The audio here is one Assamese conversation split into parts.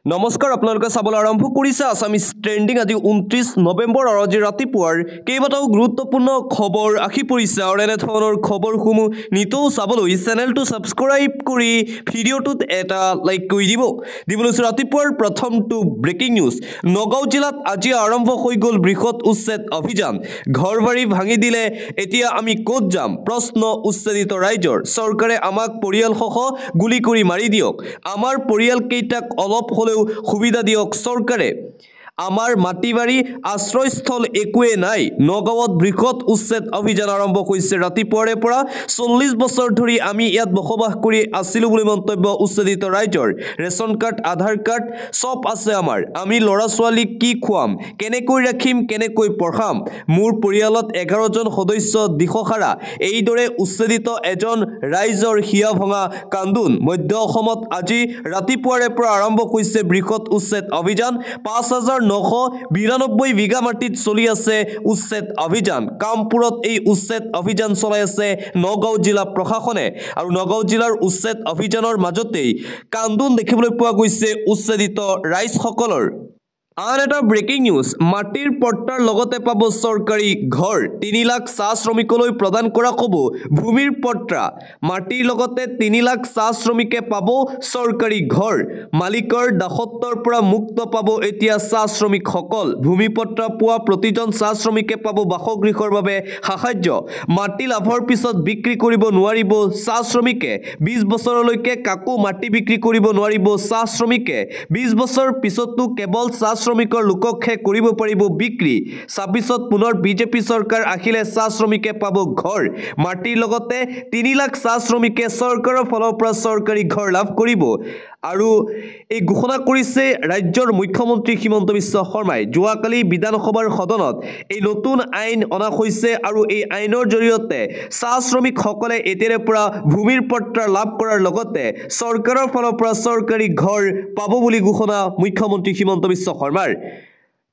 নমস্কাৰ আপোনালোকে চাবলৈ আৰম্ভ কৰিছে আছামিজ ট্ৰেন্ডিং আজি 29 নৱেম্বৰ আৰু আজি ৰাতিপুৱাৰ কেইবাটাও গুৰুত্বপূৰ্ণ খবৰ আহি পৰিছে আৰু এনে ধৰণৰ খবৰসমূহ নিতৌ চাবলৈ চেনেলটো সাবস্ক্ৰাইব কৰি ভিডিঅ'টোত এটা লাইক কৰি দিবলৈ ৰাতিপুৱাৰ প্ৰথমটো ব্ৰেকিং নিউজ নগাঁও জিলাত আজি আৰম্ভ হৈ গ'ল বৃহৎ উচ্ছেদ অভিযান ঘৰবাৰী ভাঙি দিলে এতিয়া আমি ক'ত যাম প্ৰশ্ন উচ্ছেদিত ৰাইজৰ চৰকাৰে আমাক পৰিয়ালসহ গুলি কৰি মাৰি দিয়ক আমাৰ পৰিয়াল কেইটাক অলপ সুবিধা দিয়ক চৰকাৰে আমাৰ মাটিবাৰী আশ্ৰয়স্থল একোৱে নাই নগাঁৱত বৃহৎ উচ্ছেদ অভিযান আৰম্ভ হৈছে ৰাতিপুৱাৰে পৰা 40 বছৰ ধৰি আমি ইয়াত বসবাস কৰি আছিলো বুলি মন্তব্য উচ্ছেদিত ৰাইজৰ ৰেচন কাৰ্ড আধাৰ কাৰ্ড সব আছে আমাৰ আমি লৰা ছোৱালী কি খুৱাম কেনেকৈ ৰাখিম কেনেকৈ পঢ়াম মোৰ পৰিয়ালত 11 জন সদস্য দিখহাৰা এইদৰে উচ্ছেদিত এজন ৰাইজৰ হিয়া ভঙা কান্দুন মধ্য অসমত আজি ৰাতিপুৱাৰে পৰা আৰম্ভ হৈছে বৃহৎ উচ্ছেদ অভিযান 5992 বিঘা মাটিত চলি আছে উচ্ছেদ অভিযান কামপুৰত এই উচ্ছেদ অভিযান চলাই আছে নগাঁও জিলা প্ৰশাসনে আৰু নগাঁও জিলাৰ উচ্ছেদ অভিযানৰ মাজতেই কান্দুন দেখিবলৈ পোৱা গৈছে উচ্ছেদিত ৰাইজসকলৰ আন এটা ব্ৰেকিং নিউজ মাটিৰ পট্টাৰ লগতে পাব চৰকাৰী ঘৰ 3 লাখ চাহ শ্ৰমিকলৈ প্ৰদান কৰা হ'ব ভূমিৰ পট্টা মাটিৰ লগতে 3 লাখ চাহ শ্ৰমিকে পাব চৰকাৰী ঘৰ মালিকৰ দাসত্বৰ পৰা মুক্ত পাব এতিয়া চাহ শ্ৰমিকসকল ভূমি পট্টা পোৱা প্ৰতিজন চাহ শ্ৰমিকে পাব বাসগৃহৰ বাবে সাহায্য মাটি লাভৰ পিছত বিক্ৰী কৰিব নোৱাৰিব চাহ শ্ৰমিকে 20 বছৰলৈকে কাকো মাটি বিক্ৰী কৰিব নোৱাৰিব চাহ শ্ৰমিকে 20 বছৰ পিছতো কেৱল চাহ শ্ৰমিকৰ লোককহে কৰিব পাৰিব বিক্ৰী 26ত পুনৰ বিজেপি চৰকাৰ আহিলে চাহ শ্ৰমিকে পাব ঘৰ মাটিৰ লগতে 3 লাখ চাহ শ্ৰমিকে চৰকাৰৰ ফালৰ পৰা চৰকাৰী ঘৰ লাভ কৰিব আৰু এই ঘোষণা কৰিছে ৰাজ্যৰ মুখ্যমন্ত্ৰী হিমন্ত বিশ্ব শৰ্মাই যোৱাকালি বিধানসভাৰ সদনত এই নতুন আইন অনা হৈছে আৰু এই আইনৰ জৰিয়তে চাহ শ্ৰমিকসকলে এতিয়াৰে পৰা ভূমিৰ পট্টা লাভ কৰাৰ লগতে চৰকাৰৰ ফালৰ পৰা চৰকাৰী ঘৰ পাব বুলি ঘোষণা মুখ্যমন্ত্ৰী হিমন্ত বিশ্ব শৰ্মাৰ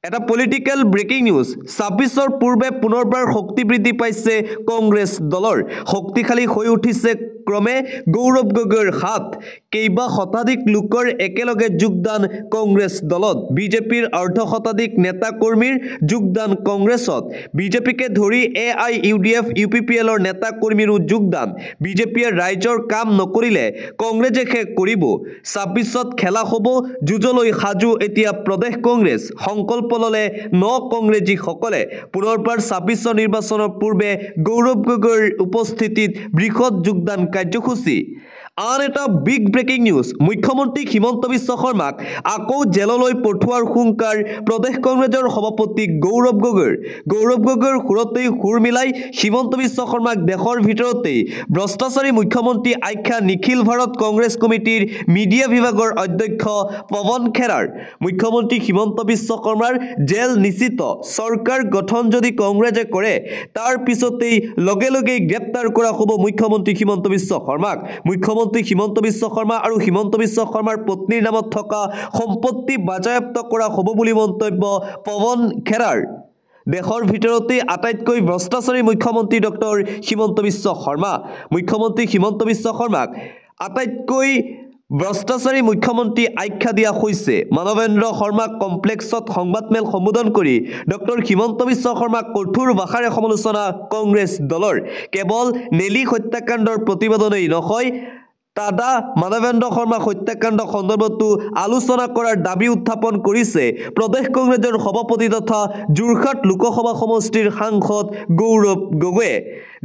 এটা পলিটিক্যাল ব্ৰেকিং নিউজ 26ৰ পূৰ্বে পুনৰবাৰ শক্তি বৃদ্ধি পাইছে কংগ্ৰেছ দলৰ শক্তিশালী হৈ উঠিছে ক্ৰমে গৌৰৱ গগৈৰ হাত কেইবা শতাধিক লোকৰ একেলগে যোগদান কংগ্ৰেছ দলত বিজেপিৰ অৰ্ধ শতাধিক নেতা কৰ্মীৰ যোগদান কংগ্ৰেছত বিজেপিকে ধৰি AIUDF UPPLৰ নেতা কৰ্মীৰো যোগদান বিজেপিয়ে ৰাইজৰ কাম নকৰিলে কংগ্ৰেছে শেষ কৰিব 26ত খেলা হ'ব যুঁজলৈ সাজু এতিয়া প্ৰদেশ কংগ্ৰেছ সংকল্প ললে কংগ্ৰেছী সকলে পুনৰবাৰ 26 নিৰ্বাচনৰ পূৰ্বে গৌৰৱ গগৈৰ উপস্থিতিত বৃহৎ যোগদান কাৰ্যসূচী আন এটা বিগ ব্ৰেকিং নিউজ মুখ্যমন্ত্ৰী হিমন্ত বিশ্ব শৰ্মাক আকৌ জেললৈ পঠোৱাৰ হুংকাৰ প্ৰদেশ কংগ্ৰেছৰ সভাপতি গৌৰৱ গগৈৰ সুৰতেই সুৰ মিলাই হিমন্ত বিশ্ব শৰ্মাক দেশৰ ভিতৰতেই ভ্ৰষ্টাচাৰী মুখ্যমন্ত্ৰী আখ্যা নিখিল ভাৰত কংগ্ৰেছ কমিটিৰ মিডিয়া বিভাগৰ অধ্যক্ষ পৱন খেৰাৰ মুখ্যমন্ত্ৰী হিমন্ত বিশ্ব শৰ্মাৰ জেল নিশ্চিত চৰকাৰ গঠন যদি কংগ্ৰেছে কৰে তাৰ পিছতেই লগে লগে গ্ৰেপ্তাৰ কৰা হ'ব মুখ্যমন্ত্ৰী হিমন্ত বিশ্ব শৰ্মাক মুখ্যমন্ত্ৰী হিমন্ত বিশ্ব শৰ্মা আৰু হিমন্ত বিশ্ব শৰ্মাৰ পত্নীৰ নামত থকা সম্পত্তি বাজেয়াপ্ত কৰা হ'ব বুলি মন্তব্য পৱন খেৰাৰ দেশৰ ভিতৰতে আটাইতকৈ ভ্ৰষ্টাচাৰী মুখ্যমন্ত্ৰী ডক্টৰ হিমন্ত বিশ্ব শৰ্মা মুখ্যমন্ত্ৰী হিমন্ত বিশ্ব শৰ্মাক আটাইতকৈ ভ্ৰষ্টাচাৰী মুখ্যমন্ত্ৰী আখ্যা দিয়া হৈছে মানৱেন্দ্ৰ শৰ্মা কমপ্লেক্সত সংবাদমেল সম্বোধন কৰি ডক্টৰ হিমন্ত বিশ্ব শৰ্মাক কঠোৰ ভাষাৰে সমালোচনা কংগ্ৰেছ দলৰ কেৱল নেলি হত্যাকাণ্ডৰ প্ৰতিবেদনেই নহয় দাদা মানৱেন্দ্ৰ শৰ্মা হত্যাকাণ্ড সন্দৰ্ভতো আলোচনা কৰাৰ দাবী উত্থাপন কৰিছে প্ৰদেশ কংগ্ৰেছৰ সভাপতি তথা যোৰহাট লোকসভা সমষ্টিৰ সাংসদ গৌৰৱ গগৈয়ে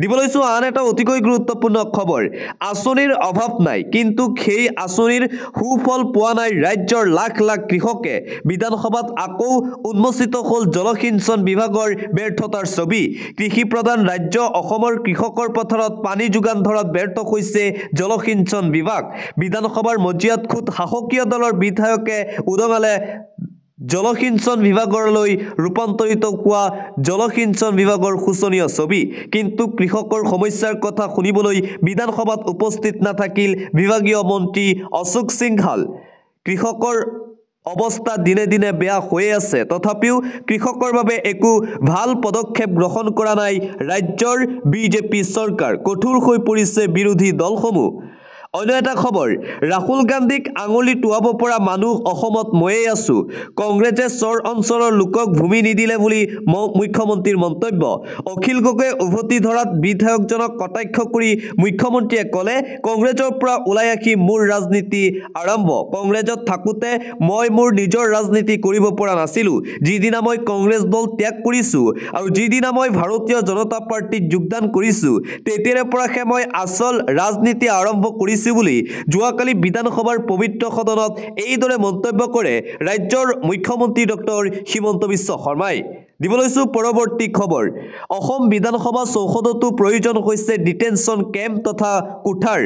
দিবলৈছো আন এটা অতিকৈ গুৰুত্বপূৰ্ণ খবৰ আঁচনিৰ অভাৱ নাই কিন্তু সেই আঁচনিৰ সুফল পোৱা নাই ৰাজ্যৰ লাখ লাখ কৃষকে বিধানসভাত আকৌ উন্মোচিত হ'ল জলসিঞ্চন বিভাগৰ ব্যৰ্থতাৰ ছবি কৃষি প্ৰধান ৰাজ্য অসমৰ কৃষকৰ পথাৰত পানী যোগান ধৰাত ব্যৰ্থ হৈছে জলসিঞ্চন বিভাগ বিধানসভাৰ মজিয়াত খুদ শাসকীয় দলৰ বিধায়কে উদঙালে জলসিঞ্চন বিভাগলৈ ৰূপান্তৰিত হোৱা জলসিঞ্চন বিভাগৰ শোচনীয় ছবি কিন্তু কৃষকৰ সমস্যাৰ কথা শুনিবলৈ বিধানসভাত উপস্থিত নাথাকিল বিভাগীয় মন্ত্ৰী অশোক সিংহাল কৃষকৰ অৱস্থা দিনে দিনে বেয়া হৈ আছে তথাপিও কৃষকৰ বাবে একো ভাল পদক্ষেপ গ্ৰহণ কৰা নাই ৰাজ্যৰ বিজেপি চৰকাৰ কঠোৰ হৈ পৰিছে বিৰোধী দলসমূহ অন্য এটা খবৰ ৰাহুল গান্ধীক আঙুলি টুৱাব পৰা মানুহ অসমত ময়েই আছো কংগ্ৰেছে চৰ অঞ্চলৰ লোকক ভূমি নিদিলে বুলি মুখ্যমন্ত্ৰীৰ মন্তব্য অখিল গগৈয়ে উভতি ধৰাত বিধায়কজনক কটাক্ষ কৰি মুখ্যমন্ত্ৰীয়ে ক'লে কংগ্ৰেছৰ পৰা ওলাই আহি মোৰ ৰাজনীতি আৰম্ভ কংগ্ৰেছত থাকোঁতে মই মোৰ নিজৰ ৰাজনীতি কৰিব পৰা নাছিলোঁ যিদিনা মই কংগ্ৰেছ দল ত্যাগ কৰিছোঁ আৰু যিদিনা মই ভাৰতীয় জনতা পাৰ্টিত যোগদান কৰিছোঁ তেতিয়াৰে পৰাহে মই আচল ৰাজনীতি আৰম্ভ কৰিছোঁ বুলি যোৱাকালি বিধানসভাৰ পবিত্ৰ সদনত এইদৰে মন্তব্য কৰে ৰাজ্যৰ মুখ্যমন্ত্ৰী ডক্টৰ হিমন্ত বিশ্ব শৰ্মাই দিবলৈছো পৰৱৰ্তী খবৰ অসম বিধানসভা চৌহদতো প্ৰয়োজন হৈছে ডিটেনশ্যন কেম্প তথা কোঠাৰ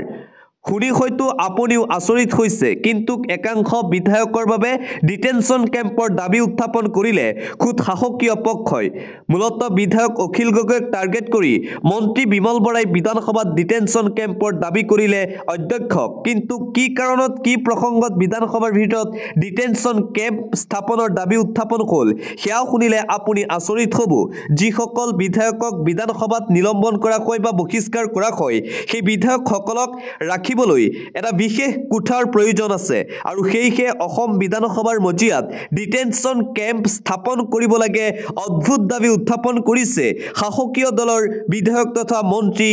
শুনি হয়তো আপুনিও আচৰিত হৈছে কিন্তু একাংশ বিধায়কৰ বাবে ডিটেনশ্যন কেম্পৰ দাবী উত্থাপন কৰিলে খুদ শাসকীয় পক্ষই মূলত বিধায়ক অখিল গগৈক টাৰ্গেট কৰি মন্ত্ৰী বিমল বৰাই বিধানসভাত ডিটেনশ্যন কেম্পৰ দাবী কৰিলে অধ্যক্ষক কিন্তু কি কাৰণত কি প্ৰসংগত বিধানসভাৰ ভিতৰত ডিটেনশ্যন কেম্প স্থাপনৰ দাবী উত্থাপন হ'ল সেয়া শুনিলে আপুনি আচৰিত হ'ব যিসকল বিধায়কক বিধানসভাত নিলম্বন কৰা হয় বা বহিষ্কাৰ কৰা হয় সেই বিধায়কসকলক ৰাখিবলৈ এটা বিশেষ কোঠাৰ প্ৰয়োজন আছে আৰু সেইহে অসম বিধানসভাৰ মজিয়াত ডিটেনশ্যন কেম্প স্থাপন কৰিব লাগে অদ্ভুত দাবী উত্থাপন কৰিছে শাসকীয় দলৰ বিধায়ক তথা মন্ত্ৰী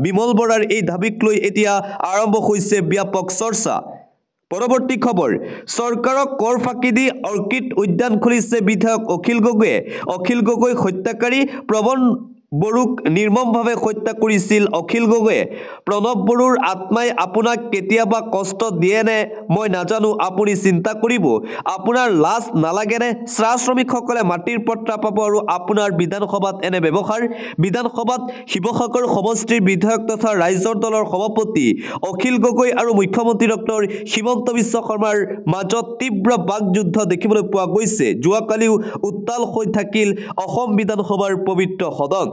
বিমল বৰাৰ এই দাবীক লৈ এতিয়া আৰম্ভ হৈছে ব্যাপক চৰ্চা পৰৱৰ্তী খবৰ চৰকাৰক কৰ ফাঁকি দি অৰ্কিড উদ্যান খুলিছে বিধায়ক অখিল গগৈ হত্যাকাৰী প্ৰবণ বড়োক নিৰ্মমভাৱে হত্যা কৰিছিল অখিল গগৈয়ে প্ৰণৱ বড়োৰ আত্মাই আপোনাক কেতিয়াবা কষ্ট দিয়ে নে মই নাজানো আপুনি চিন্তা কৰিব আপোনাৰ লাজ নালাগেনে শ্ৰম শ্ৰমিকসকলে মাটিৰ পট্টা পাব আৰু আপোনাৰ বিধানসভাত এনে ব্যৱহাৰ বিধানসভাত শিৱসাগৰ সমষ্টিৰ বিধায়ক তথা ৰাইজৰ দলৰ সভাপতি অখিল গগৈ আৰু মুখ্যমন্ত্ৰী ডক্টৰ হিমন্ত বিশ্ব শৰ্মাৰ মাজত তীব্ৰ বাকযুদ্ধ দেখিবলৈ পোৱা গৈছে যোৱাকালিও উত্তাল হৈ থাকিল অসম বিধানসভাৰ পবিত্ৰ সদন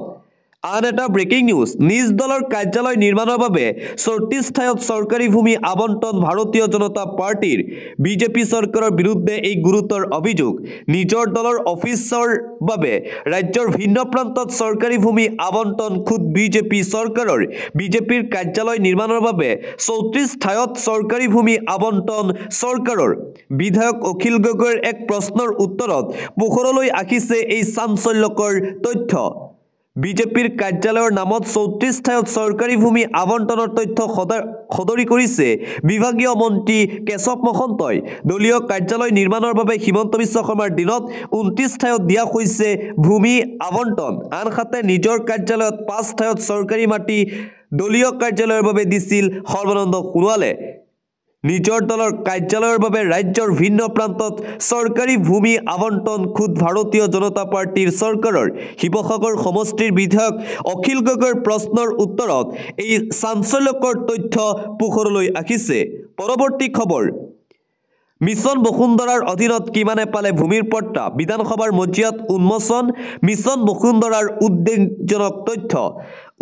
আন এটা ব্ৰেকিং নিউজ নিজ দলৰ কাৰ্যালয় নিৰ্মাণৰ বাবে ৩৪ ঠাইত চৰকাৰী ভূমি আবণ্টন ভাৰতীয় জনতা পাৰ্টিৰ বিজেপি চৰকাৰৰ বিৰুদ্ধে এই গুৰুতৰ অভিযোগ নিজৰ দলৰ অফিচৰ বাবে ৰাজ্যৰ ভিন্ন প্ৰান্তত চৰকাৰী ভূমি আবণ্টন খুদ বিজেপি চৰকাৰৰ বিজেপিৰ কাৰ্যালয় নিৰ্মাণৰ বাবে ৩৪ ঠাইত চৰকাৰী ভূমি আবণ্টন চৰকাৰৰ বিধায়ক অখিল গগৈৰ এক প্ৰশ্নৰ উত্তৰত পোহৰলৈ আহিছে এই চাঞ্চল্যকৰ তথ্য বিজেপিৰ কাৰ্যালয়ৰ নামত ৩৪ ঠাইত চৰকাৰী ভূমি আবণ্টনৰ তথ্য সদৰি কৰিছে বিভাগীয় মন্ত্ৰী কেশৱ মহন্তই দলীয় কাৰ্যালয় নিৰ্মাণৰ বাবে হিমন্ত বিশ্ব শৰ্মাৰ দিনত ২৯ ঠাইত দিয়া হৈছে ভূমি আবণ্টন আনহাতে নিজৰ কাৰ্যালয়ত ৫ ঠাইত চৰকাৰী মাটি দলীয় কাৰ্যালয়ৰ বাবে দিছিল সৰ্বানন্দ সোণোৱালে নিজৰ দলৰ কাৰ্যালয়ৰ বাবে ৰাজ্যৰ ভিন্ন প্ৰান্তত চৰকাৰী ভূমি আবণ্টন খুদ ভাৰতীয় জনতা পাৰ্টিৰ চৰকাৰৰ শিৱসাগৰ সমষ্টিৰ বিধায়ক অখিল গগৈৰ প্ৰশ্নৰ উত্তৰত এই চাঞ্চল্যকৰ তথ্য পোহৰলৈ আহিছে পৰৱৰ্তী খবৰ মিছন বসুন্ধৰাৰ অধীনত কিমানে পালে ভূমিৰ পট্টা বিধানসভাৰ মজিয়াত উন্মোচন মিছন বসুন্ধৰাৰ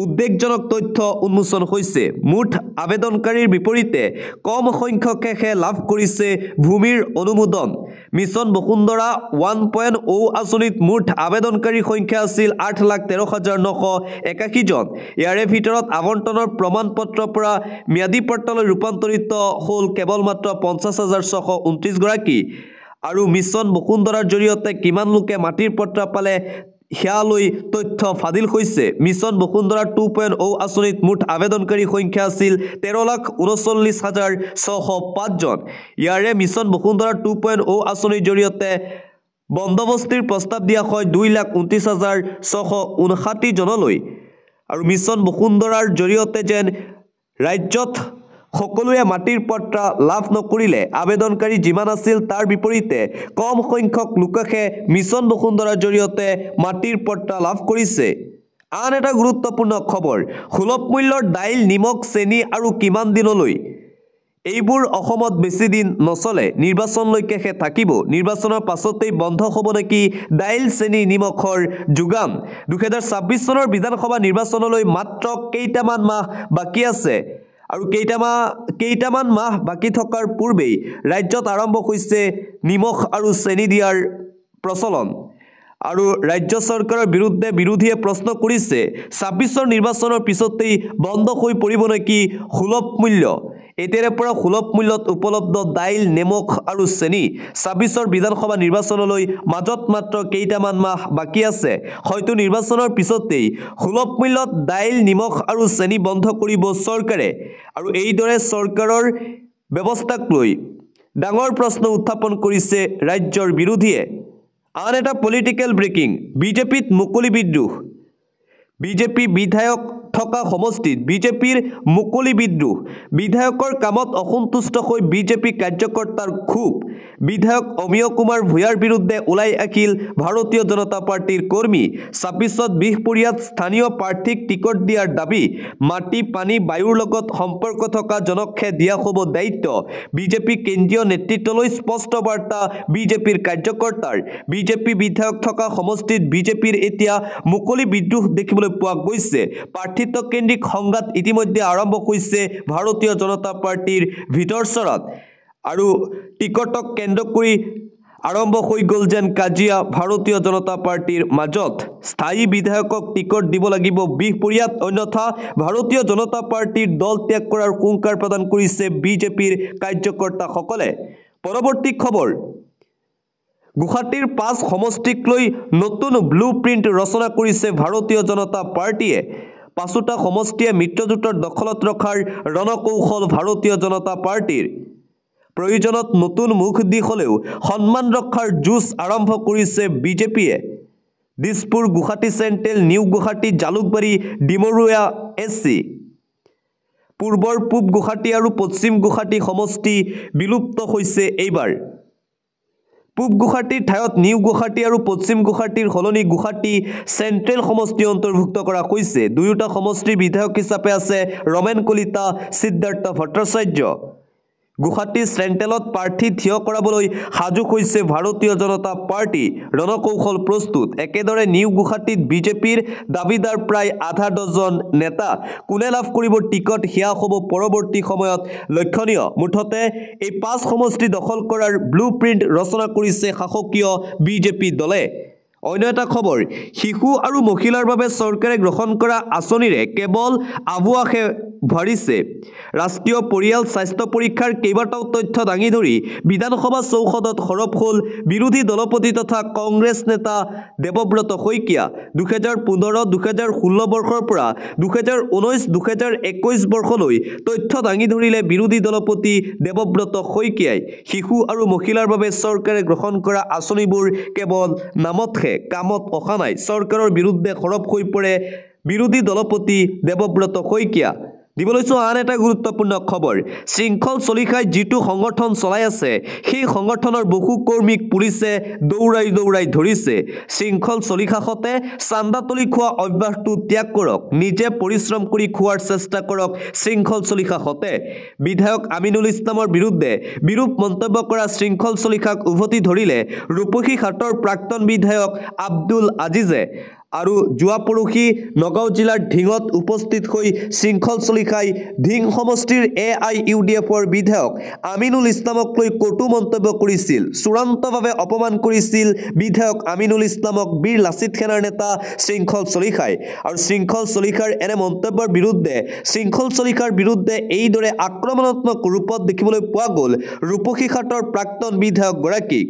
উদ্বেগজনক তথ্য উন্মোচন হৈছে মুঠ আবেদনকাৰীৰ বিপৰীতে কম সংখ্যকেহে লাভ কৰিছে ভূমিৰ অনুমোদন মিছন বসুন্ধৰা 1.0 আঁচনিত মুঠ আবেদনকাৰীৰ সংখ্যা আছিল 8,13,981 জন ইয়াৰে ভিতৰত আবণ্টনৰ প্ৰমাণ পত্ৰৰ পৰা ম্যাদী পট্টালৈ ৰূপান্তৰিত হ'ল কেৱল মাত্ৰ 50,629 গৰাকী আৰু মিছন বসুন্ধৰাৰ জৰিয়তে কিমান লোকে মাটিৰ পট্টা পালে সেয়ালৈ তথ্য ফাদিল হৈছে মিছন বসুন্ধৰা 2.0 আঁচনিত মুঠ আবেদনকাৰীৰ সংখ্যা আছিল 13,39,605 জন ইয়াৰে মিছন বসুন্ধৰা 2.0 আঁচনিৰ জৰিয়তে বন্দবস্তিৰ প্ৰস্তাৱ দিয়া হয় 2,29,659 জনলৈ আৰু মিছন বসুন্ধৰাৰ জৰিয়তে যেন ৰাজ্যত সকলোৱে মাটিৰ পট্টা লাভ নকৰিলে আবেদনকাৰী যিমান আছিল তাৰ বিপৰীতে কম সংখ্যক লোকেহে মিছন বসুন্ধৰাৰ জৰিয়তে মাটিৰ পট্টা লাভ কৰিছে আন এটা গুৰুত্বপূৰ্ণ খবৰ সুলভ মূল্যৰ দাইল নিমখ চেনি আৰু কিমান দিনলৈ এইবোৰ অসমত বেছি দিন নচলে নিৰ্বাচনলৈকেহে থাকিব নিৰ্বাচনৰ পাছতেই বন্ধ হ'ব নেকি দাইল চেনি নিমখৰ যোগান 2026 চনৰ বিধানসভা নিৰ্বাচনলৈ মাত্ৰ কেইটামান মাহ বাকী আছে আৰু কেইটামান মাহ বাকি থকাৰ পূৰ্বেই ৰাজ্যত আৰম্ভ হৈছে নিমখ আৰু চেনি দিয়াৰ প্ৰচলন আৰু ৰাজ্য চৰকাৰৰ বিৰুদ্ধে বিৰোধীয়ে প্ৰশ্ন কৰিছে ২৬ৰ নিৰ্বাচনৰ পিছতেই বন্ধ হৈ পৰিব নেকি সুলভ মূল্য এতিয়াৰে পৰা সুলভ মূল্যত উপলব্ধ দাইল নিমখ আৰু চেনি ২৬ৰ বিধানসভা নিৰ্বাচনলৈ মাজত মাত্ৰ কেইটামান মাহ বাকী আছে হয়তো নিৰ্বাচনৰ পিছতেই সুলভ মূল্যত দাইল নিমখ আৰু চেনি বন্ধ কৰিব চৰকাৰে আৰু এইদৰে চৰকাৰৰ ব্যৱস্থাক লৈ ডাঙৰ প্ৰশ্ন উত্থাপন কৰিছে ৰাজ্যৰ বিৰোধীয়ে আন এটা পলিটিক্যাল ব্ৰেকিং বিজেপিত মুকলি বিদ্ৰোহ বিজেপি বিধায়ক থকা সমষ্টিত বিজেপিৰ মুকলি বিদ্ৰোহ বিধায়কৰ কামত অসন্তুষ্ট হৈ বিজেপি কাৰ্যকৰ্তাৰ ক্ষোভ বিধায়ক অমিয় কুমাৰ ভূঞাৰ বিৰুদ্ধে ওলাই আহিল ভাৰতীয় জনতা পাৰ্টিৰ কৰ্মী ২৬ত বিহপুৰীয়াত স্থানীয় প্ৰাৰ্থীক টিকট দিয়াৰ দাবী মাটি পানী বায়ুৰ লগত সম্পৰ্ক থকা জনকহে দিয়া হ'ব দায়িত্ব বিজেপি কেন্দ্ৰীয় নেতৃত্বলৈ স্পষ্ট বাৰ্তা বিজেপিৰ কাৰ্যকৰ্তাৰ বিজেপি বিধায়ক থকা সমষ্টিত বিজেপিৰ এতিয়া মুকলি বিদ্ৰোহ দেখিবলৈ পোৱা গৈছে প্ৰাৰ্থিত্ব কেন্দ্ৰিক সংঘাত ইতিমধ্যে আৰম্ভ হৈছে ভাৰতীয় জনতা পাৰ্টিৰ ভিতৰচৰাত আৰু টিকটক কেন্দ্ৰ কৰি আৰম্ভ হৈ গ'ল যেন কাজিয়া ভাৰতীয় জনতা পাৰ্টিৰ মাজত স্থায়ী বিধায়কক টিকট দিব লাগিব বিহপুৰীয়াত অন্যথা ভাৰতীয় জনতা পাৰ্টিৰ দল ত্যাগ কৰাৰ হুংকাৰ প্ৰদান কৰিছে বিজেপিৰ কাৰ্যকৰ্তাসকলে পৰৱৰ্তী খবৰ গুৱাহাটীৰ ৫ সমষ্টিক লৈ নতুন ব্লু প্ৰিণ্ট ৰচনা কৰিছে ভাৰতীয় জনতা পাৰ্টিয়ে পাঁচোটা সমষ্টিয়ে মিত্ৰজোঁটৰ দখলত ৰখাৰ ৰণকৌশল ভাৰতীয় জনতা পাৰ্টিৰ প্ৰয়োজনত নতুন মুখ দি হ'লেও সন্মান ৰক্ষাৰ যুঁজ আৰম্ভ কৰিছে বিজেপিয়ে Dispur Guwahati central new Guwahati Jalukbari Dimoria SC পূৰ্বৰ পূব গুৱাহাটী আৰু পশ্চিম গুৱাহাটী সমষ্টি বিলুপ্ত হৈছে এইবাৰ পূব গুৱাহাটীৰ ঠাইত নিউ গুৱাহাটী আৰু পশ্চিম গুৱাহাটীৰ সলনি গুৱাহাটী চেণ্ট্ৰেল সমষ্টি অন্তৰ্ভুক্ত কৰা হৈছে দুয়োটা সমষ্টিৰ বিধায়ক হিচাপে আছে ৰমেন কলিতা সিদ্ধাৰ্থ ভট্টাচাৰ্য গুৱাহাটী চেণ্ট্ৰেলত প্ৰাৰ্থী থিয় কৰাবলৈ সাজু হৈছে ভাৰতীয় জনতা পাৰ্টি ৰণকৌশল প্ৰস্তুত একেদৰে নিউ গুৱাহাটীত বিজেপিৰ দাবীদাৰ প্ৰায় আধা ডজন নেতা কোনে লাভ কৰিব টিকট সেয়া হ'ব পৰৱৰ্তী সময়ত লক্ষণীয় মুঠতে এই ৫ সমষ্টি দখল কৰাৰ ব্লু প্ৰিণ্ট ৰচনা কৰিছে শাসকীয় বিজেপি দলে অন্য এটা খবৰ শিশু আৰু মহিলাৰ বাবে চৰকাৰে গ্ৰহণ কৰা আঁচনিৰে কেৱল আবুৱাহে ভৰিছে ৰাষ্ট্ৰীয় পৰিয়াল স্বাস্থ্য পৰীক্ষাৰ কেইবাটাও তথ্য দাঙি ধৰি বিধানসভা চৌহদত সৰব হ'ল বিৰোধী দলপতি তথা কংগ্ৰেছ নেতা দেৱব্ৰত শইকীয়া 2015-2016 বৰ্ষৰ পৰা 2019-2021 বৰ্ষলৈ তথ্য দাঙি ধৰিলে বিৰোধী দলপতি দেৱব্ৰত শইকীয়াই শিশু আৰু মহিলাৰ বাবে চৰকাৰে গ্ৰহণ কৰা আঁচনিবোৰ কেৱল নামতহে কামত অহা নাই চৰকাৰৰ বিৰুদ্ধে সৰব হৈ পৰে বিৰোধী দলপতি দেৱব্ৰত শইকীয়া দিবলৈছো আন এটা গুৰুত্বপূৰ্ণ খবৰ শৃংখল চলিখাই যিটো সংগঠন চলাই আছে সেই সংগঠনৰ বহু কৰ্মীক পুলিচে দৌৰাই ধৰিছে শৃংখল চলিখাতে চান্দাতলি খোৱা অভ্যাসটো ত্যাগ কৰক নিজে পৰিশ্ৰম কৰি খোৱাৰ চেষ্টা কৰক শৃংখল চলিখাতে বিধায়ক আমিনুল ইছলামৰ বিৰুদ্ধে বিৰূপ মন্তব্য কৰা শৃংখল চলিখাক উভতি ধৰিলে ৰূপহীঘাটৰ প্ৰাক্তন বিধায়ক আব্দুল আজিজে আৰু জুৱা পৰখি নগাঁও জিলাৰ ঢিঙত উপস্থিত হৈ শৃংখল চলিখাই ঢিং সমষ্টিৰ AIUDFৰ বিধায়ক আমিনুল ইছলামক লৈ কটু মন্তব্য কৰিছিল চূড়ান্তভাৱে অপমান কৰিছিল বিধায়ক আমিনুল ইছলামক বীৰ লাচিত সেনাৰ নেতা শৃংখল চলিখাই আৰু শৃংখল চলিখাৰ এনে মন্তব্যৰ বিৰুদ্ধে শৃংখল চলিখাৰ বিৰুদ্ধে এইদৰে আক্ৰমণাত্মক ৰূপত দেখিবলৈ পোৱা গ'ল ৰূপহীঘাটৰ প্ৰাক্তন বিধায়ক গৰাকীক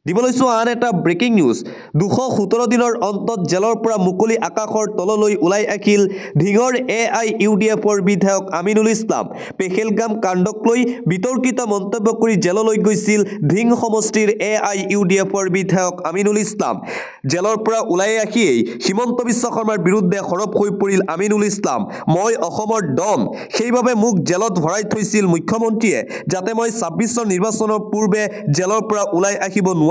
দিবলৈছো আন এটা ব্ৰেকিং নিউজ 217 দিনৰ অন্তত জেলৰ পৰা মুকলি আকাশৰ তললৈ ওলাই আহিল ঢিঙৰ AIUDFৰ বিধায়ক আমিনুল ইছলাম পেহেলগাম কাণ্ডক লৈ বিতৰ্কিত মন্তব্য কৰি জেললৈ গৈছিল ঢিং সমষ্টিৰ AIUDFৰ বিধায়ক আমিনুল ইছলাম জেলৰ পৰা ওলাই আহিয়েই হিমন্ত বিশ্ব শৰ্মাৰ বিৰুদ্ধে সৰব হৈ পৰিল আমিনুল ইছলাম মই অসমৰ ডন সেইভাবে মোক জেলত ভৰাই থৈছিল মুখ্যমন্ত্ৰীয়ে যাতে মই 26ৰ নিৰ্বাচনৰ পূৰ্বে জেলৰ পৰা ওলাই আহিব নোৱাৰো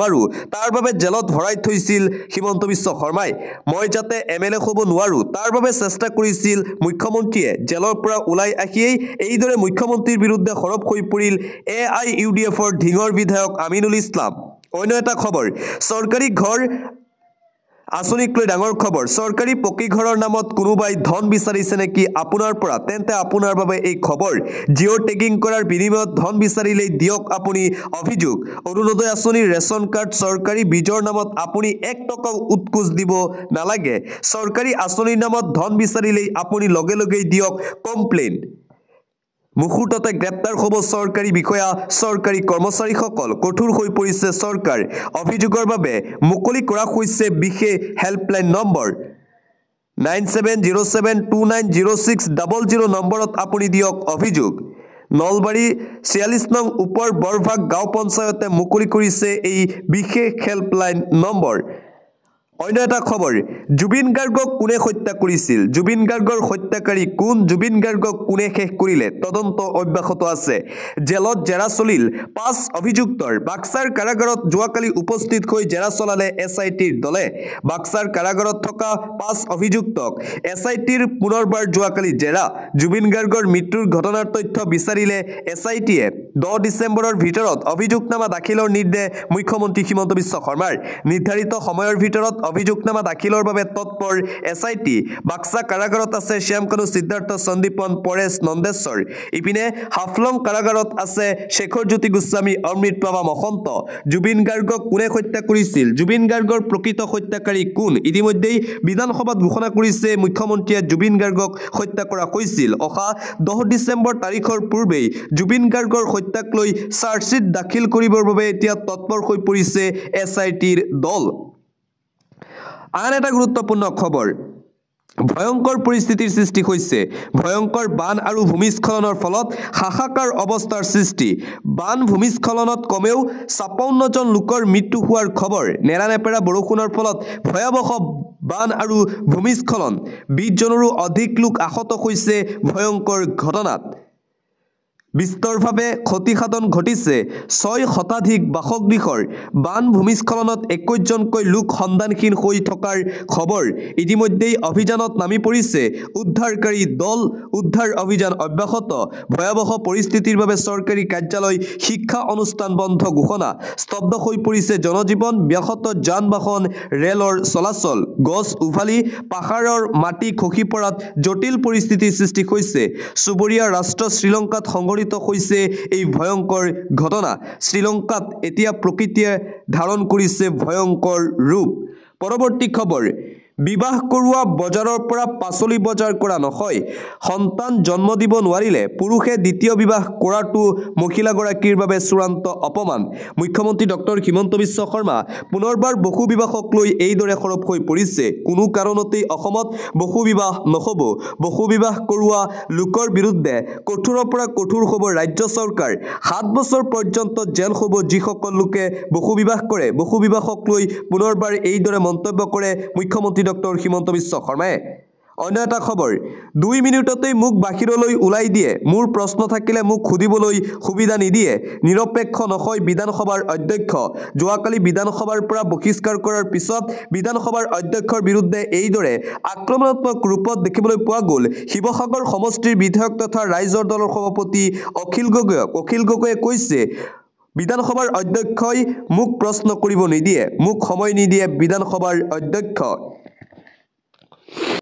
তাৰ বাবে জেলত ভৰাই থৈছিল হিমন্ত বিশ্ব শৰ্মাই মই যাতে MLA হ'ব নোৱাৰো তাৰ বাবে চেষ্টা কৰিছিল মুখ্যমন্ত্ৰীয়ে জেলৰ পৰা ওলাই আহিয়েই এইদৰে মুখ্যমন্ত্ৰীৰ বিৰুদ্ধে সৰব হৈ পৰিল AIUDFৰ ঢিঙৰ বিধায়ক আমিনুল ইছলাম অন্য এটা খবৰ চৰকাৰী ঘৰ আঁচনিক লৈ ডাঙৰ খবৰ চৰকাৰী পকী ঘৰৰ নামত কোনোবাই ধন বিচাৰিছে নেকি আপোনাৰ পৰা তেন্তে আপোনাৰ বাবে এই খবৰ জিঅ' টেগিং কৰাৰ বিনিময়ত ধন বিচাৰিলেই দিয়ক আপুনি অভিযোগ অৰুণোদয় আঁচনিৰ ৰেচন কাৰ্ড চৰকাৰী বীজৰ নামত আপুনি 1 টকাও উৎকোচ দিব নালাগে চৰকাৰী আঁচনিৰ নামত ধন বিচাৰিলেই আপুনি লগে লগেই দিয়ক কমপ্লেইন মুহূৰ্ততে গ্ৰেপ্তাৰ হ'ব চৰকাৰী বিষয়া চৰকাৰী কৰ্মচাৰীসকল কঠোৰ হৈ পৰিছে চৰকাৰ অভিযোগৰ বাবে মুকলি কৰা হৈছে বিশেষ হেল্পলাইন নম্বৰ 9707290600 নম্বৰত আপুনি দিয়ক অভিযোগ নলবাৰী 46 নং ওপৰ বৰভাগ গাঁও পঞ্চায়তে মুকলি কৰিছে এই বিশেষ হেল্পলাইন নম্বৰ অন্য এটা খবৰ জুবিন গাৰ্গক কোনে হত্যা কৰিছিল জুবিন গাৰ্গৰ হত্যাকাৰী কোন জুবিন গাৰ্গক কোনে শেষ কৰিলে তদন্ত অব্যাহত আছে জেলত জেৰা চলিল 5 অভিযুক্তৰ বাক্সাৰ কাৰাগাৰত যোৱাকালি উপস্থিত হৈ জেৰা চলালে এছআইটিৰ দলে বাক্সাৰ কাৰাগাৰত থকা 5 অভিযুক্তক এছআইটিৰ পুনৰবাৰ যোৱাকালি জেৰা জুবিন গাৰ্গৰ মৃত্যুৰ ঘটনাৰ তথ্য বিচাৰিলে এছআইটিয়ে 10 ডিচেম্বৰৰ ভিতৰত অভিযোগনামা দাখিলৰ নিৰ্দেশ মুখ্যমন্ত্ৰী হিমন্ত বিশ্ব শৰ্মাৰ নিৰ্ধাৰিত সময়ৰ ভিতৰত অভিযোগনামা দাখিলৰ বাবে তৎপৰ এছআইটি বাক্সা কাৰাগাৰত আছে শ্যামকানু সিদ্ধাৰ্থ সন্দীপন পৰেশ নন্দেশ্বৰ ইপিনে হাফলং কাৰাগাৰত আছে শেখৰ জ্যোতি গোস্বামী অমৃত প্ৰভা মহন্ত জুবিন গাৰ্গক কোনে হত্যা কৰিছিল জুবিন গাৰ্গৰ প্ৰকৃত হত্যাকাৰী কোন ইতিমধ্যেই বিধানসভাত ঘোষণা কৰিছে মুখ্যমন্ত্ৰীয়ে জুবিন গাৰ্গক হত্যা কৰা হৈছিল অহা 10 ডিচেম্বৰ তাৰিখৰ পূৰ্বেই জুবিন গাৰ্গৰ হত্যাক লৈ চাৰ্জশ্বিট দাখিল কৰিবৰ বাবে এতিয়া তৎপৰ হৈ পৰিছে এছআইটিৰ দল আন এটা গুৰুত্বপূৰ্ণ খবৰ ভয়ংকৰ পৰিস্থিতিৰ সৃষ্টি হৈছে ভয়ংকৰ বান আৰু ভূমিস্খলনৰ ফলত হাহাকাৰ অৱস্থাৰ সৃষ্টি বান ভূমিস্খলনত কমেও ৫৬ জন লোকৰ মৃত্যু হোৱাৰ খবৰ নেৰানেপেৰা বৰষুণৰ ফলত ভয়াৱহ বান আৰু ভূমিস্খলন ২০ জনৰো অধিক লোক আহত হৈছে ভয়ংকৰ ঘটনাত বিস্তৰভাৱে ক্ষতিসাধন ঘটিছে ৬ শতাধিক বাসগৃহৰ বান ভূমিস্খলনত ২১ জনকৈ লোক সন্ধানহীন হৈ থকাৰ খবৰ ইতিমধ্যেই অভিযানত নামি পৰিছে উদ্ধাৰকাৰী দল উদ্ধাৰ অভিযান অব্যাহত ভয়াৱহ পৰিস্থিতিৰ বাবে চৰকাৰী কাৰ্যালয় শিক্ষা অনুষ্ঠান বন্ধ ঘোষণা স্তব্ধ হৈ পৰিছে জনজীৱন ব্যাহত যান বাহন ৰেলৰ চলাচল গছ উভালি পাহাৰৰ মাটি খহি পৰাত জটিল পৰিস্থিতিৰ সৃষ্টি হৈছে চুবুৰীয়া ৰাষ্ট্ৰ শ্ৰীলংকাত সংঘটিত হৈছে এই ভয়ংকৰ ঘটনা শ্ৰীলংকাত এতিয়া প্ৰকৃতিয়ে ধাৰণ কৰিছে ভয়ংকৰ ৰূপ পৰৱৰ্তী খবৰ বিবাহ কৰোৱা বজাৰৰ পৰা পাচলি বজাৰ কৰা নহয় সন্তান জন্ম দিব নোৱাৰিলে পুৰুষে দ্বিতীয় বিবাহ কৰাটো মহিলাগৰাকীৰ বাবে চূড়ান্ত অপমান মুখ্যমন্ত্ৰী ডক্টৰ হিমন্ত বিশ্ব শৰ্মা পুনৰবাৰ বহু বিবাহক লৈ এইদৰে সৰব হৈ পৰিছে কোনো কাৰণতেই অসমত বহু বিবাহ নহব বহু বিবাহ কৰোৱা লোকৰ বিৰুদ্ধে কঠোৰৰ পৰা কঠোৰ হ'ব ৰাজ্য চৰকাৰ 7 বছৰ পৰ্যন্ত জেল হ'ব যিসকল লোকে বহু বিবাহ কৰে বহু বিবাহক লৈ পুনৰবাৰ এইদৰে মন্তব্য কৰে মুখ্যমন্ত্ৰী ডক্টৰ হিমন্ত বিশ্ব শৰ্মাই অন্য এটা খবৰ 2 মিনিটতেই মুখ বাহিৰলৈ ওলাই দিয়ে মোৰ প্ৰশ্ন থাকিলে মুখ খুদিবলৈ সুবিধা নিদিয়ে নিৰপেক্ষ নহয় বিধানসভাৰ অধ্যক্ষ যোৱাকালি বিধানসভাৰ পৰা বহিষ্কাৰ কৰাৰ পিছত বিধানসভাৰ অধ্যক্ষৰ বিৰুদ্ধে এইদৰে আক্ৰমণাত্মক ৰূপত দেখিবলৈ পোৱা গ'ল শিৱসাগৰ সমষ্টিৰ বিধায়ক তথা ৰাইজৰ দলৰ সভাপতি অখিল গগৈয়ে কৈছে বিধানসভাৰ অধ্যক্ষই মুখ প্ৰশ্ন কৰিব নিদিয়ে মুখ সময় নিদিয়ে বিধানসভাৰ অধ্যক্ষ